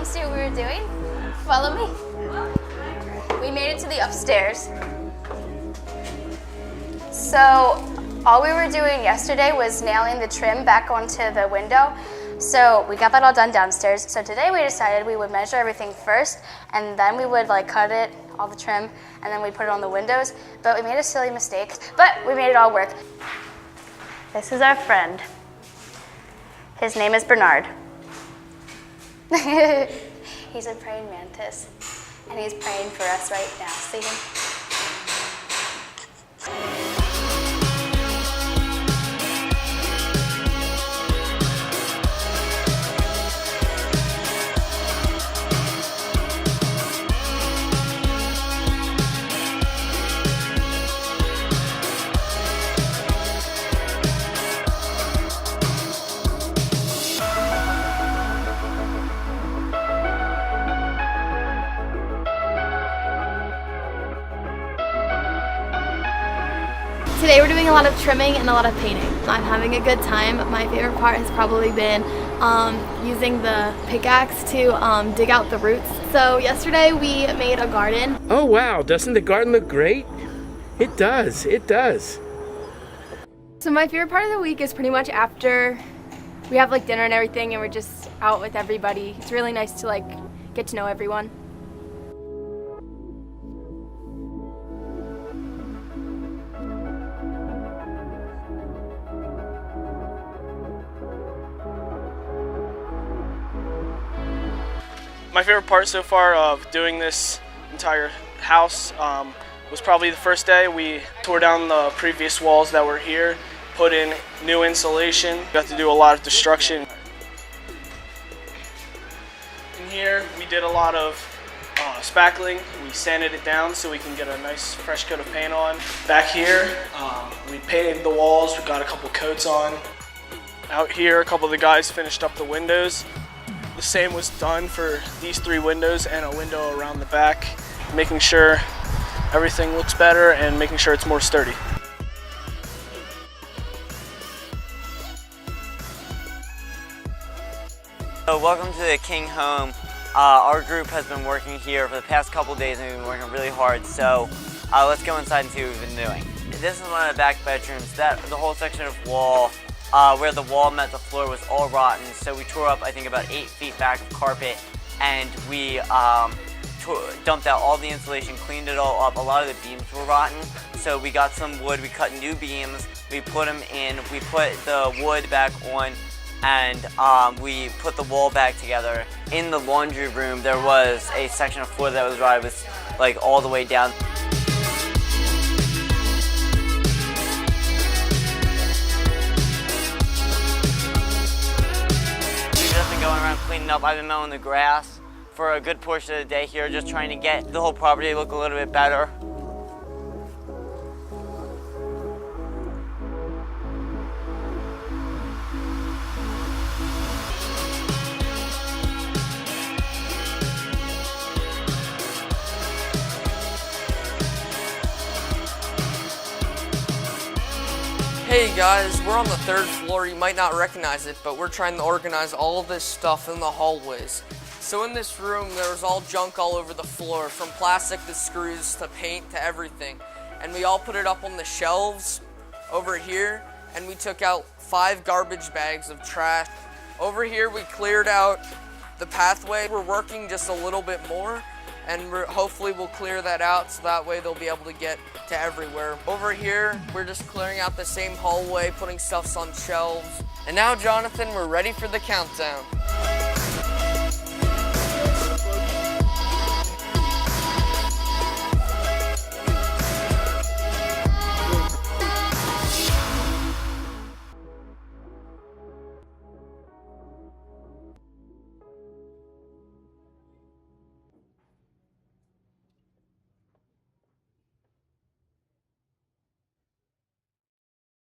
See what we were doing? Follow me. We made it to the upstairs. So all we were doing yesterday was nailing the trim back onto the window. So we got that all done downstairs. So today we decided we would measure everything first, and then we would cut it, all the trim, and then we put it on the windows. But we made a silly mistake, but we made it all work. This is our friend. His name is Bernard. He's a praying mantis, and he's praying for us right now. See him? Today we're doing a lot of trimming and a lot of painting. I'm having a good time. My favorite part has probably been using the pickaxe to dig out the roots. So yesterday we made a garden. Oh wow, doesn't the garden look great? It does, it does. So my favorite part of the week is pretty much after we have dinner and everything, and we're just out with everybody. It's really nice to get to know everyone. My favorite part so far of doing this entire house was probably the first day. We tore down the previous walls that were here, put in new insulation, got to do a lot of destruction. In here we did a lot of spackling. We sanded it down so we can get a nice fresh coat of paint on. Back here we painted the walls, we got a couple coats on. Out here a couple of the guys finished up the windows. The same was done for these 3 windows and a window around the back, making sure everything looks better and making sure it's more sturdy. So welcome to the King home. Our group has been working here for the past couple of days and we've been working really hard. So let's go inside and see what we've been doing. This is one of the back bedrooms. The whole section of wall where the wall met the floor was all rotten, so we tore up I think about 8 feet back of carpet, and we dumped out all the insulation, cleaned it all up. A lot of the beams were rotten, so we got some wood, we cut new beams, we put them in, we put the wood back on, and we put the wall back together. In the laundry room there was a section of floor that was rotted, was all the way down. Going around cleaning up. I've been mowing the grass for a good portion of the day here, just trying to get the whole property to look a little bit better. Hey guys, we're on the 3rd floor. You might not recognize it, but we're trying to organize all of this stuff in the hallways. So in this room, there was all junk all over the floor, from plastic to screws to paint to everything. And we all put it up on the shelves over here, and we took out 5 garbage bags of trash. Over here, we cleared out the pathway. We're working just a little bit more, and hopefully we'll clear that out so that way they'll be able to get to everywhere. Over here, we're just clearing out the same hallway, putting stuff on shelves. And now, Jonathan, we're ready for the countdown.